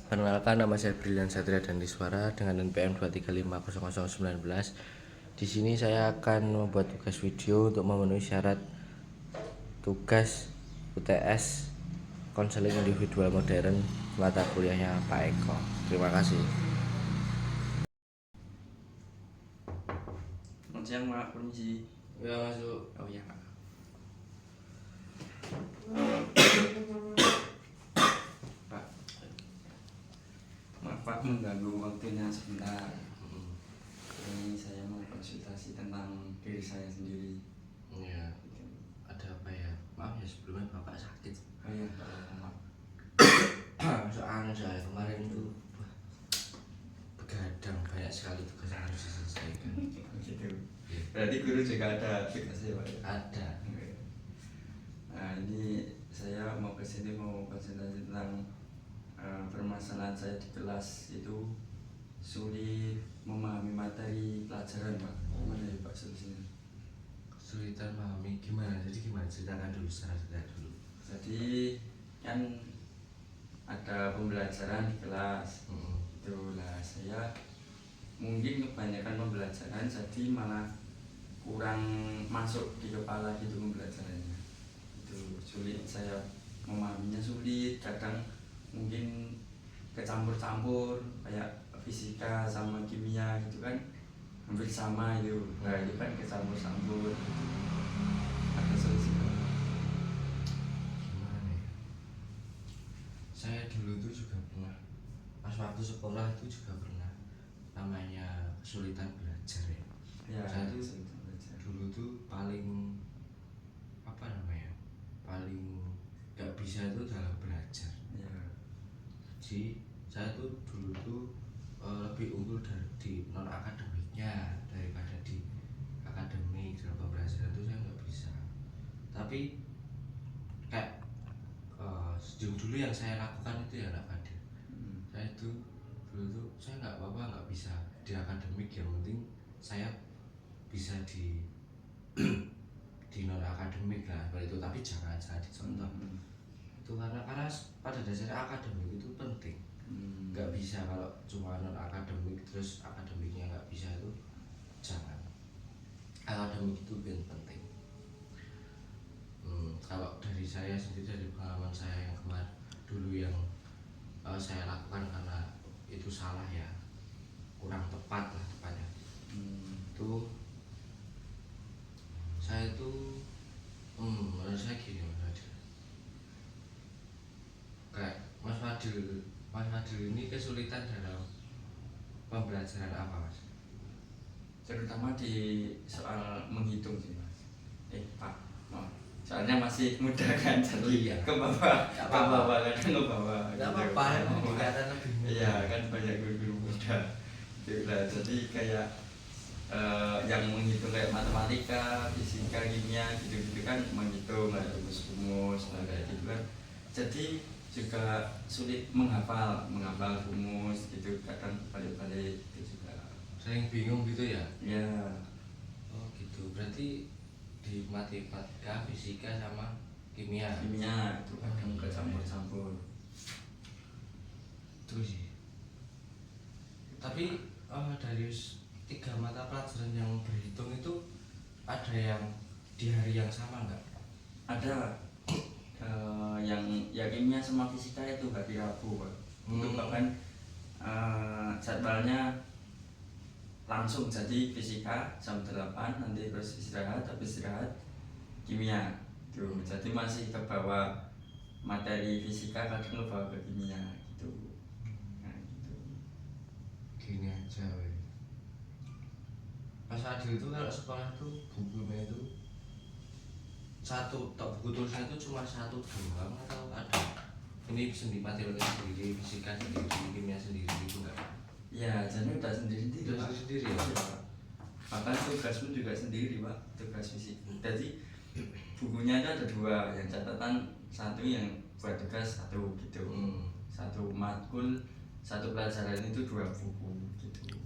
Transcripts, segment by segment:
Perkenalkan, nama saya Brilian Satria Dandiswara dengan NPM 2350019. Di sini saya akan membuat tugas video untuk memenuhi syarat tugas UTS konseling individual modern mata kuliahnya Pak Eko. Terima kasih. Selamat siang, Pak. Permisi. Ya, masuk. Oh iya, Pak. Pak, maaf Pak mengganggu waktunya sebentar. Ini saya mau konsultasi tentang diri saya sendiri. Ya, ada apa ya? Maaf ya, sebelumnya Bapak sakit. Oh iya, Pak. Soalnya saya kemarin itu begadang, banyak sekali tugas yang harus diselesaikan. Gitu. Berarti guru juga ada tugasnya, Pak? Ada. Nah, ini saya mau kesini mau konsultasi tentang permasalahan saya di kelas itu sulit memahami materi pelajaran, Pak. Gimana ya, Pak, solusinya? Kesulitan memahami gimana? Jadi gimana? Ceritakan dulu secara singkat dulu. Jadi kan ada pembelajaran di kelas. Itulah saya mungkin kebanyakan pembelajaran jadi malah kurang masuk di kepala gitu pembelajarannya. Itu sulit, saya memahaminya sulit, kadang mungkin kecampur-campur kayak fisika sama kimia gitu kan hampir sama itu. Nah itu kan kecampur-campur gitu. Ada solusi Gimana ya? Saya dulu tuh juga pernah, pas waktu sekolah itu juga pernah namanya kesulitan belajar ya. ya. Saya tuh kesulitan belajar. dulu tuh paling apa namanya? Paling gak bisa itu dalam belajar. Ya. Jadi saya tuh dulu tuh lebih unggul di non akademiknya daripada di akademik. Dalam pembelajaran itu saya nggak bisa. Tapi kayak sejauh dulu yang saya lakukan itu ya anak Fadil. Saya itu dulu tuh saya nggak apa-apa, nggak bisa di akademik, yang penting saya bisa di di non akademik lah seperti itu, tapi jangan dicontoh. Itu karena pada dasarnya akademik itu penting. Nggak bisa kalau cuma non akademik terus akademiknya nggak bisa, itu jangan. Akademik itu penting. Kalau dari saya sendiri, dari pengalaman saya yang kemarin dulu yang saya lakukan karena itu salah ya, kurang tepat lah tepatnya. Itu saya itu menurut saya gini Mas Fadil, kayak Mas Fadil ini kesulitan dalam pembelajaran apa Mas? Terutama di soal menghitung sih, Mas. Pak, maaf. Soalnya masih muda kan, jadi ke bawah kadang ke bawah. Nggak apa-apa, kelihatan lebih muda. Iya kan, banyak guru-guru muda. Itulah, jadi kayak yang menghitung kayak matematika, fisika, kimia gitu-gitu kan menghitung, ada rumus-rumus, kayak gitu kan. Jadi juga sulit menghafal rumus gitu, kadang balik-balik gitu juga. Sering bingung gitu ya? Ya. Oh gitu, berarti di matematika, fisika sama kimia Itu kadang kecampur-campur. itu sih. Tapi dari 3 mata pelajaran yang berhitung itu ada yang di hari yang sama nggak? Ada yang ya kimia sama fisika itu hari Rabu, Pak. Itu bahkan jadwalnya langsung, jadi fisika jam 8 nanti terus istirahat, habis istirahat kimia tuh, jadi masih ke bawah materi fisika, kadang ke bawah ke kimia gitu. Nah gitu. Gini aja weh. Mas Adil itu kalau sekolah tuh bukunya itu satu, tak buku tulisnya itu cuma satu doang atau ada ini sendiri, materialnya sendiri, fisika sendiri, kimia sendiri gitu enggak? Ya, jadi udah sendiri Udah Pak. sendiri ya? Iya, Pak. Bahkan tugasmu juga sendiri, Pak, tugas fisik. Jadi bukunya itu ada 2, yang catatan 1, yang buat tugas 1 gitu. 1 matkul, 1 pelajaran itu 2 buku gitu.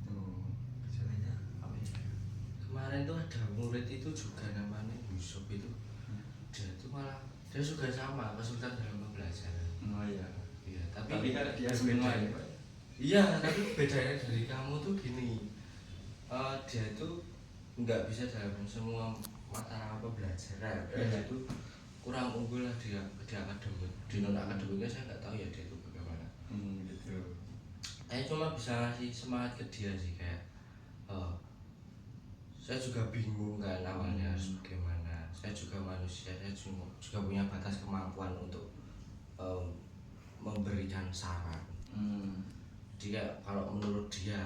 Itu kesulitannya apa ya? Kemarin tuh ada murid itu juga namanya Yusuf itu, dia tuh malah dia juga sama kesulitan dalam pembelajaran. Oh iya. tapi kalau dia semua ya Pak. Iya, tapi bedanya dari kamu tuh gini, dia tuh nggak bisa dalam semua mata pembelajaran. Dia itu kurang unggul lah di akademik. Di non akademiknya saya nggak tahu ya dia itu bagaimana. Gitu. Saya cuma bisa ngasih semangat ke dia sih, kayak saya juga bingung kan awalnya harus bagaimana. Saya juga manusia, saya juga punya batas kemampuan untuk memberikan saran. Jika kalau menurut dia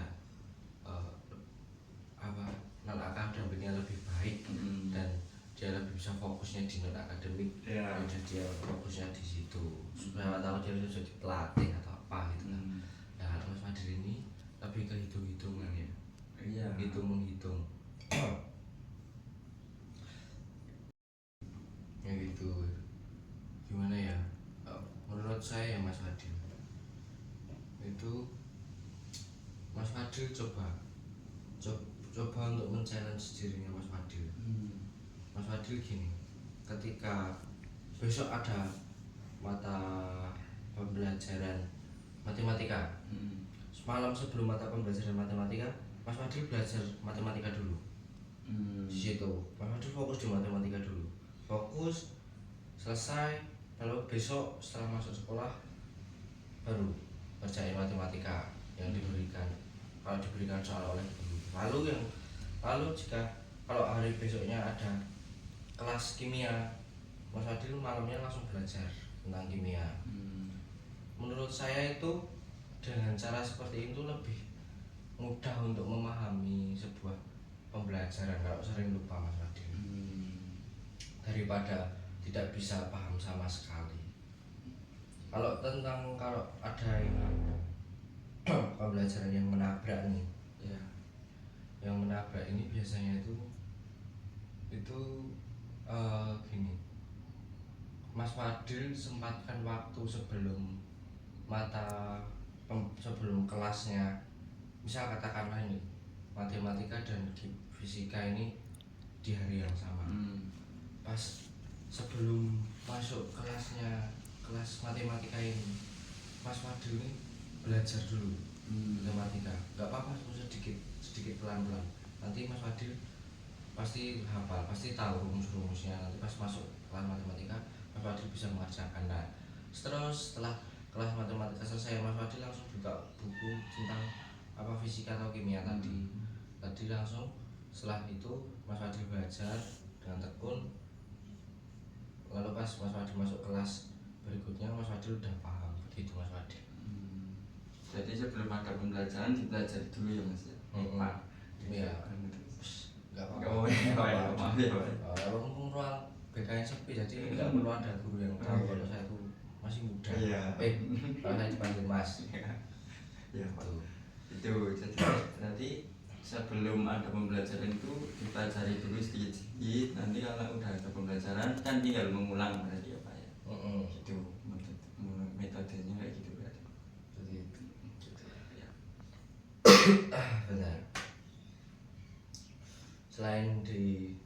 non akademiknya lebih baik dan dia lebih bisa fokusnya di non akademik, ya dia fokusnya di situ. Supaya tahu dia bisa jadi pelatih atau apa gitu kan. Nah kalau Mas Fadil ini lebih ke hitung-hitungan ya. Iya. Menghitung ya gitu. Gimana ya, menurut saya ya Mas Fadil itu, Mas Fadil coba untuk men-challenge dirinya Mas Fadil. Mas Fadil gini, ketika besok ada mata pembelajaran matematika, semalam sebelum mata pembelajaran matematika Mas Fadil belajar matematika dulu. Di situ Mas Fadil fokus di matematika dulu, fokus selesai, lalu besok setelah masuk sekolah baru kerjain matematika yang diberikan, kalau diberikan soal oleh guru. Lalu jika kalau hari besoknya ada kelas kimia, Mas Fadil malamnya langsung belajar tentang kimia. Menurut saya itu dengan cara seperti itu lebih mudah untuk memahami sebuah pembelajaran kalau sering lupa Mas Fadil, daripada tidak bisa paham sama sekali. Kalau ada yang pembelajaran yang menabrak nih ya, yang menabrak ini biasanya itu gini, Mas Fadil sempatkan waktu sebelum sebelum kelasnya, misal katakanlah ini matematika dan fisika ini di hari yang sama, pas sebelum masuk kelas matematika ini Mas Fadil ini belajar dulu matematika, nggak apa-apa, sedikit pelan-pelan. Nanti Mas Fadil pasti hafal, pasti tahu rumus-rumusnya. Nanti pas masuk kelas matematika Mas Fadil bisa mengerjakan. Nah, terus setelah kelas matematika selesai, Mas Fadil langsung buka buku tentang fisika atau kimia tadi langsung. Setelah itu Mas Fadil belajar dengan tekun, lalu pas Mas Fadil masuk kelas berikutnya Mas Fadil udah paham. Begitu Mas Fadil. Jadi sebelum ada pembelajaran dipelajari dulu ya Mas ya. Pak. Iya. Enggak apa-apa. Kalau ruang BKN sepi, jadi enggak perlu ada guru yang tahu kalau saya itu masih muda. Kalau saya dipanggil Mas. Ya Pak. Itu jadi nanti sebelum ada pembelajaran itu dipelajari dulu sedikit-sedikit. Nanti kalau udah ada pembelajaran kan tinggal mengulang berarti ya Pak ya. Itu metodenya kayak gitu berarti. Benar. Selain di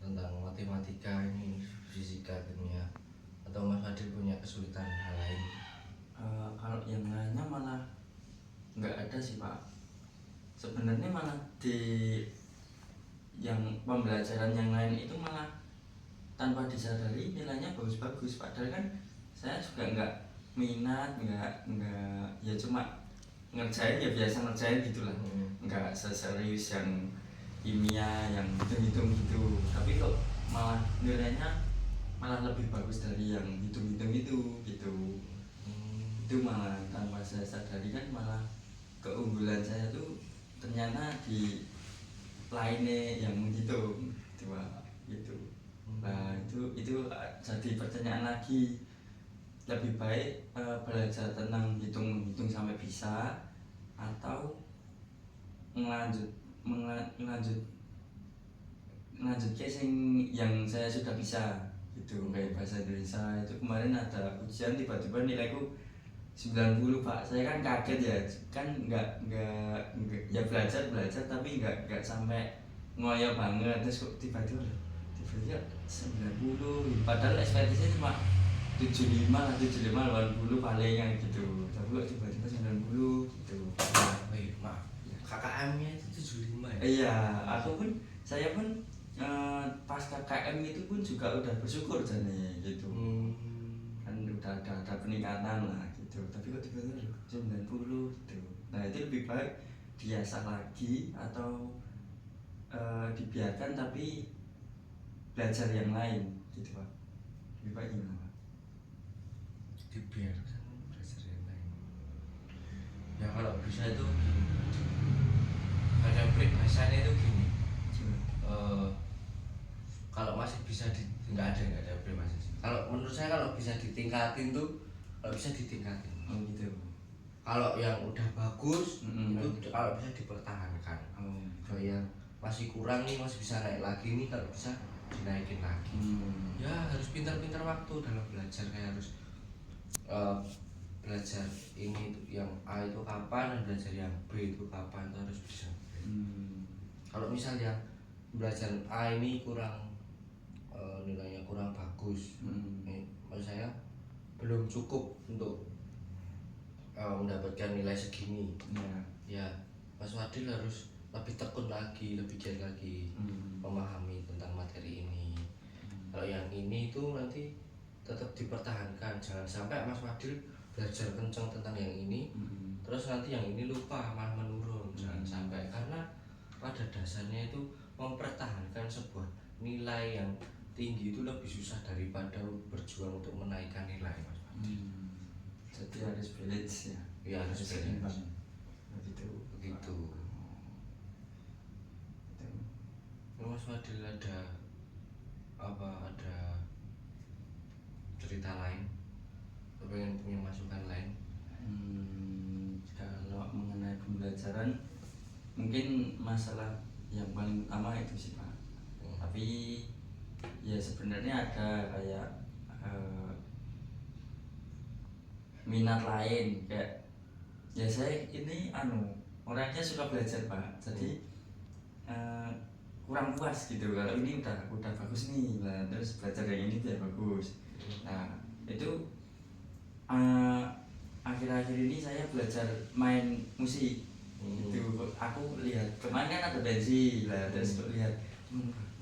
tentang matematika ini, fisika, kimia, atau Mas Fadil punya kesulitan hal lain? Kalau yang lainnya malah nggak ada sih Pak. Sebenarnya malah di yang pembelajaran yang lain itu malah tanpa disadari nilainya bagus-bagus. Padahal kan saya juga nggak minat, nggak ya cuma ngerjain ya biasa ngerjain gitulah, nggak seserius yang kimia yang hitung-hitung gitu. Tapi kok malah nilainya malah lebih bagus dari yang hitung-hitung itu gitu. Itu malah tanpa saya sadari kan malah keunggulan saya tuh ternyata di lainnya yang menghitung gitu. Nah itu jadi pertanyaan lagi, lebih baik belajar tentang hitung sampai bisa atau lanjut case yang saya sudah bisa gitu. Kayak bahasa Indonesia itu kemarin ada ujian tiba-tiba nilaiku 90 Pak. Saya kan kaget ya, kan nggak ya belajar tapi nggak sampai ngoyo banget. Terus kok tiba-tiba 90, padahal ekspektasinya cuma 75 lah, 75 80 paling yang gitu. Tapi kok tiba-tiba 90 gitu. Maaf. KKM-nya itu 75 ya? Iya, saya pun pas KKM itu pun juga udah bersyukur jane gitu. Kan udah ada peningkatan lah gitu. Tapi kok tiba-tiba 90 gitu. Nah, itu lebih baik diasah lagi atau dibiarkan tapi belajar yang lain gitu Pak. Lebih baik gimana Pak? Dibiarkan belajar yang lain. Ya kalau bisa itu ada bahasanya itu gini. Kalau masih bisa nggak ada masih. Kalau menurut saya kalau bisa ditingkatin tuh, kalau bisa ditingkatin. Oh gitu. Kalau yang udah bagus itu kalau bisa dipertahankan. Kalau yang masih kurang nih masih bisa naik lagi nih, kalau bisa dinaikin lagi. Ya harus pintar-pintar waktu dalam belajar, kayak harus belajar ini yang A itu kapan dan belajar yang B itu kapan, itu harus bisa. Kalau misalnya belajar A ini kurang nilainya kurang bagus, menurut saya belum cukup untuk mendapatkan nilai segini. Ya Mas Fadil harus lebih tekun lagi, lebih giat lagi memahami tentang materi ini. Kalau yang ini itu nanti tetap dipertahankan, jangan sampai Mas Fadil belajar kencang tentang yang ini terus nanti yang ini lupa malah menurun. Jangan sampai, karena pada dasarnya itu mempertahankan sebuah nilai yang tinggi itu lebih susah daripada berjuang untuk menaikkan nilai Mas Fadil. Jadi harus balance ya. Ya harus balance. Begitu. Mas Fadil ada cerita lain? Pengen punya masukan lain? Kalau mengenai pembelajaran mungkin masalah yang paling utama itu sih Pak. Tapi ya sebenarnya ada kayak minat lain, kayak ya saya ini orangnya suka belajar Pak. Jadi kurang puas gitu kalau ini udah bagus nih lah, terus belajar yang ini biar bagus. Nah itu akhir-akhir ini saya belajar main musik. Itu aku lihat kemarin kan ada pensi lah, terus lihat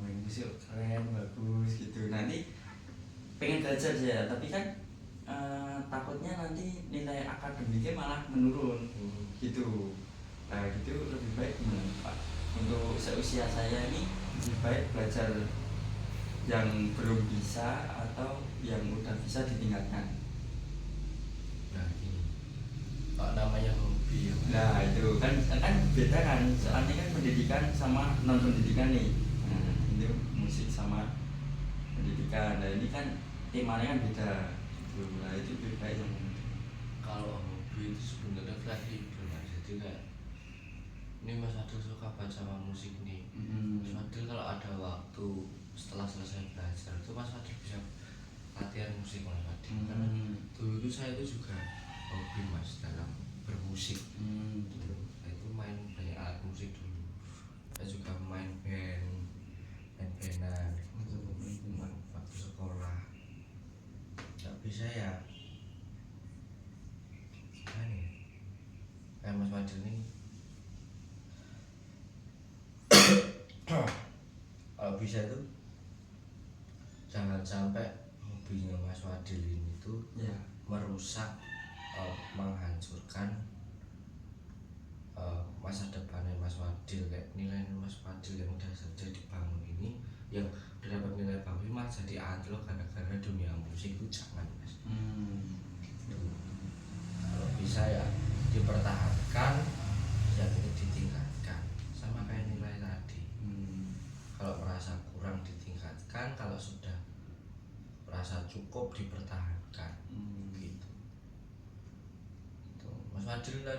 main musik keren bagus gitu. Nanti pengen belajar saya, tapi kan takutnya nanti nilai akademiknya malah menurun gitu. Nah gitu lebih baik Pak, untuk seusia saya ini lebih baik belajar yang belum bisa atau yang udah bisa ditingkatkan. Nah ini namanya hobi ya. Nah itu kan beda kan, soalnya kan pendidikan sama non pendidikan nih. Itu musik sama pendidikan. Nah ini kan temanya kan beda. Nah itu beda yang kalau hobi itu sebenarnya fleksibel Mas. Jadi kayak ini Mas Fadil suka baca sama musik nih. Mas Fadil kalau ada waktu setelah selesai belajar itu Mas Fadil bisa latihan musik Mas Fadil. Karena dulu itu saya itu juga hobi Mas dalam bermusik. Saya itu main banyak alat musik dulu. Saya juga main band-bandan waktu sekolah. Gak bisa ya gimana ya, kayak Mas Fadil ini kalau bisa tuh jangan sampai hobinya Mas Fadil ini tuh ya merusak, menghancurkan masa depannya Mas Fadil. Kayak nilai Mas Fadil yang udah saja dibangun ini, yang udah dapat nilai bagus malah jadi anjlok gara-gara dunia musik itu jangan Mas. Kalau bisa ya dipertahankan, yang ini ditingkatkan sama kayak nilai tadi. Kalau merasa kurang ditingkatkan, kalau sudah merasa cukup dipertahankan. Gitu. Mas Fadil kan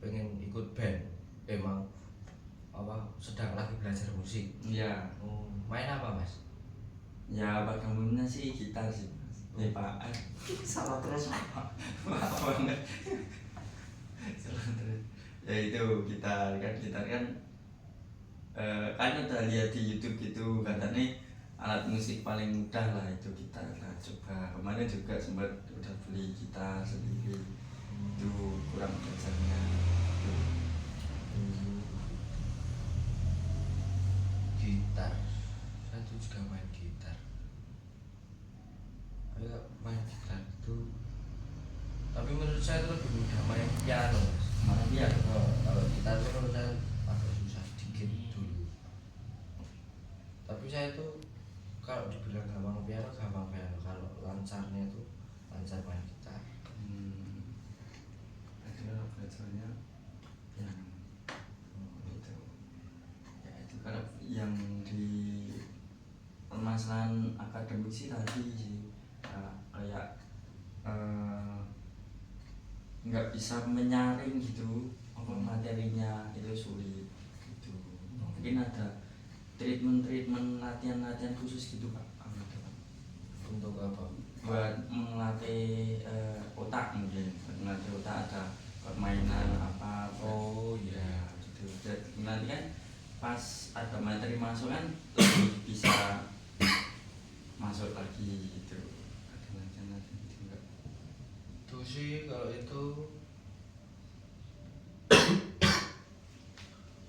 pengen ikut band, emang sedang lagi belajar musik. ya. Main apa Mas? Ya bagaimana sih gitar sih Mas. Pak salah terus Pak. Banget. Salah terus. Ya itu gitar kan kan udah lihat di YouTube gitu katanya alat musik paling mudah lah itu gitar lah. Coba kemarin juga sempat udah beli gitar sendiri, itu kurang belajarnya. Gitar, saya tuh juga main gitar. Kayak main gitar itu, tapi menurut saya itu lebih mudah main piano mas. Mana dia? Kalau gitar itu menurut saya agak susah sedikit dulu. Tapi saya itu kalau dibilang gampang piano, kalau lancarnya itu lancar main gitar. Akhirnya belajarnya yang itu. Ya itu kalau yang di permasalahan akademik sih tadi sih kayak nggak bisa menyaring gitu apa materinya, itu sulit gitu. Mungkin ada treatment latihan khusus gitu Pak. Untuk apa? Buat melatih otak, mungkin melatih otak ada permainan apa. Oh iya gitu. Jadi nanti kan pas ada materi masuk kan lebih bisa masuk lagi gitu. Ada latihan gitu enggak? itu sih kalau itu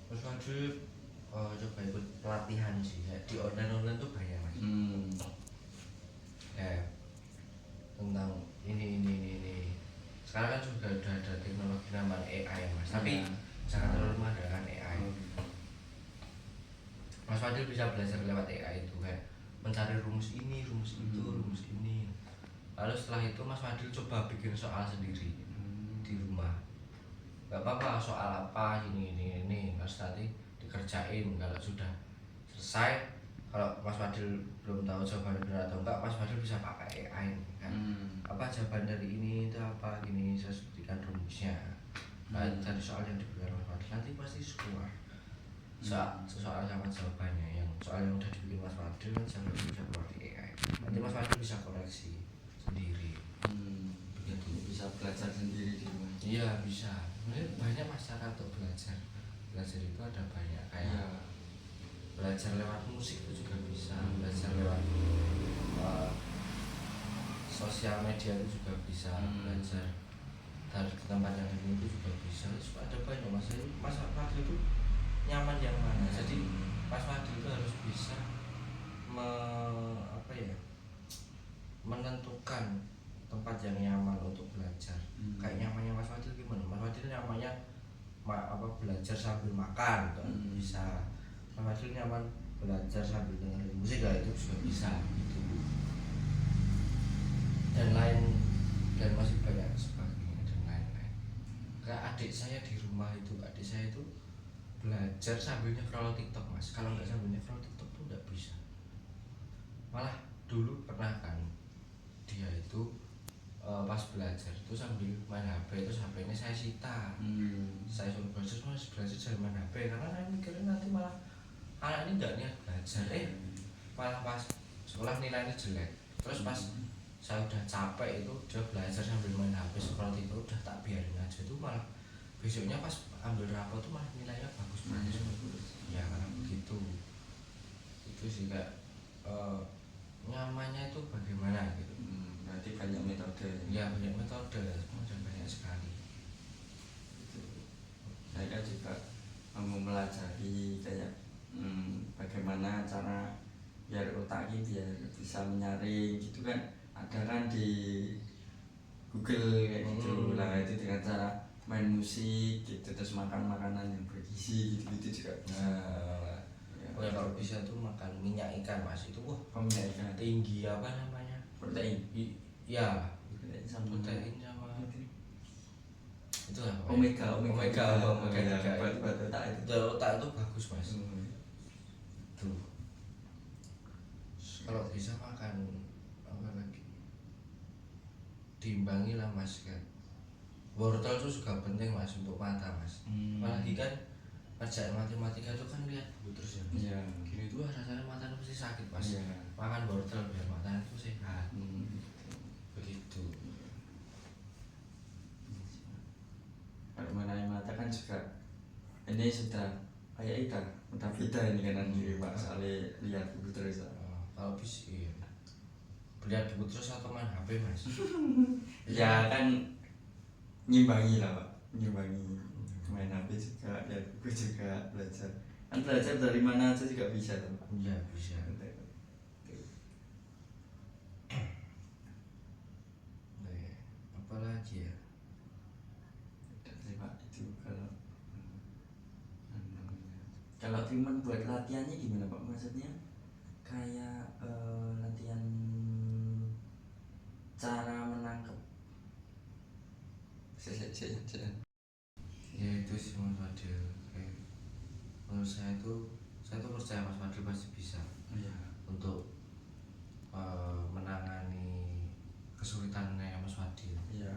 Mas Fadil coba ikut pelatihan sih ya. Di online tuh banyak mas. Ya tentang ini sekarang kan juga udah ada teknologi namanya AI mas, tapi jangan terlalu mengandalkan AI. Mas Fadil bisa belajar lewat AI itu kayak mencari rumus ini, rumus itu, rumus ini. Lalu setelah itu Mas Fadil coba bikin soal sendiri di rumah. Gak apa-apa soal apa ini. Terus nanti dikerjain. Kalau sudah selesai, kalau Mas Fadil belum tahu jawabannya benar atau enggak, Mas Fadil bisa pakai AI kan? Apa jawaban dari ini itu apa gini, saya sebutkan rumusnya. Nah dari soal yang diberikan Mas Fadil nanti pasti keluar soal sama jawabannya. Yang soal yang udah dibikin Mas Fadil kan jangan bisa keluar di AI. Nanti Mas Fadil bisa koreksi sendiri. Begitu bisa belajar sendiri di rumah. Iya bisa. Sebenarnya banyak mas cara untuk belajar itu ada banyak kayak belajar lewat musik itu juga bisa, belajar lewat sosial media itu juga bisa, belajar dari tempat yang ini itu juga bisa. Ada banyak mas Fadil itu nyaman yang mana. Jadi Mas Fadil itu harus bisa menentukan tempat yang nyaman untuk belajar. Kayak nyamannya Mas Fadil gimana? Mas Fadil nyamannya belajar sambil makan kan bisa. Mas Fadil nyaman belajar sambil dengerin musik lah, itu juga bisa gitu. Dan masih banyak sebagainya dan lain-lain. Kayak adik saya di rumah itu, belajar sambil nge-scroll TikTok mas. Kalau nggak sambil nge-scroll TikTok tuh nggak bisa. Malah dulu pernah kan dia itu pas belajar itu sambil main HP, terus HP-nya saya sita. Saya suruh belajar sambil main HP karena saya mikirin nanti malah anak ini nggak niat belajar, malah pas sekolah nilainya jelek. Terus pas saya udah capek itu dia belajar sambil main HP scroll itu, udah tak biarin aja. Itu malah besoknya pas ambil rapot tuh malah nilainya bagus. Ya karena begitu. Itu sih kayak nyamannya itu bagaimana gitu. Berarti banyak metode. Ya banyak metode, banyak sekali. Saya juga mau mempelajari kayak bagaimana cara biar otak ini biar bisa menyaring gitu kan. Ada kan di Google kayak gitu lah, itu dengan cara main musik gitu, terus makan makanan yang bergizi gitu juga bisa. Ya kalau bisa tuh makan minyak ikan mas, itu minyak ikan tinggi apa namanya, protein. Iya protein sama itu apa? Omega ya, buat otak itu. Otak itu bagus mas. Tuh kalau bisa makan apa lagi, diimbangi lah mas kan. Wortel itu juga penting mas untuk mata mas. Apalagi kan kerjaan matematika itu kan lihat buku terus ya. Gini tuh rasanya mata pasti sakit mas. Makan wortel biar mata itu sehat. Begitu. Kalau mengenai mata kan juga ini sudah kayak itu udah beda ini kanan kiri pak, soalnya lihat buku terus. kalau bisa iya. Beli buku terus atau main HP mas? Ya kan ngimbangi lah Pak, ngimbangi main HP juga, ya buku juga belajar. Kan belajar dari mana aja juga bisa tuh Pak. Iya bisa. Nah, ya. Apa lagi ya? Dari Pak itu kalau treatment buat latihannya gimana Pak? Maksudnya kayak latihan cara menangkap. Ya itu sih Mas Fadil. Kayak menurut saya tuh percaya Mas Fadil pasti bisa Iya. untuk menangani kesulitannya Mas Fadil. Iya.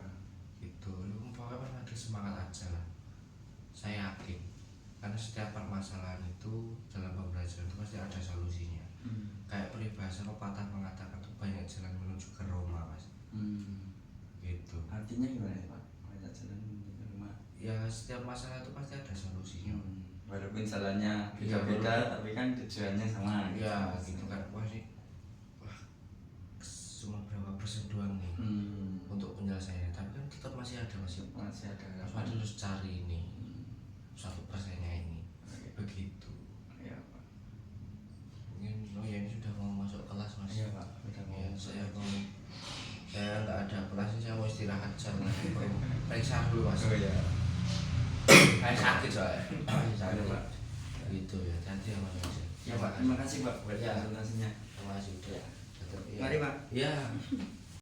Gitu. Pokoknya Mas Fadil semangat aja lah. Saya yakin karena setiap permasalahan itu dalam pembelajaran itu pasti ada solusinya. Kayak peribahasa pepatah mengatakan tuh banyak jalan menuju ke Roma mas. Gitu. Artinya gimana ya Pak? Banyak jalan menuju ke rumah. Ya setiap masalah itu pasti ada solusinya. Walaupun jalannya beda-beda, tapi kan tujuannya sama. Ya gitu kan. Wah cuma berapa persen doang nih untuk penyelesaiannya, tapi kan tetap masih ada Masih ada. Mas Fadil harus cari ini 1%-nya ini. Begitu. Iya Pak. Mungkin ya ini sudah mau masuk kelas mas. Iya Pak, udah mau. Ya, saya nggak ada kelas, saya mau istirahat saja. Periksa dulu mas. Oh iya. Saya sakit soalnya. Sakit Pak. Gitu ya, nanti ya mas. Ya Pak, terima kasih Pak buat Ya. konsultasinya. Terima kasih udah. Mari Pak. Ya.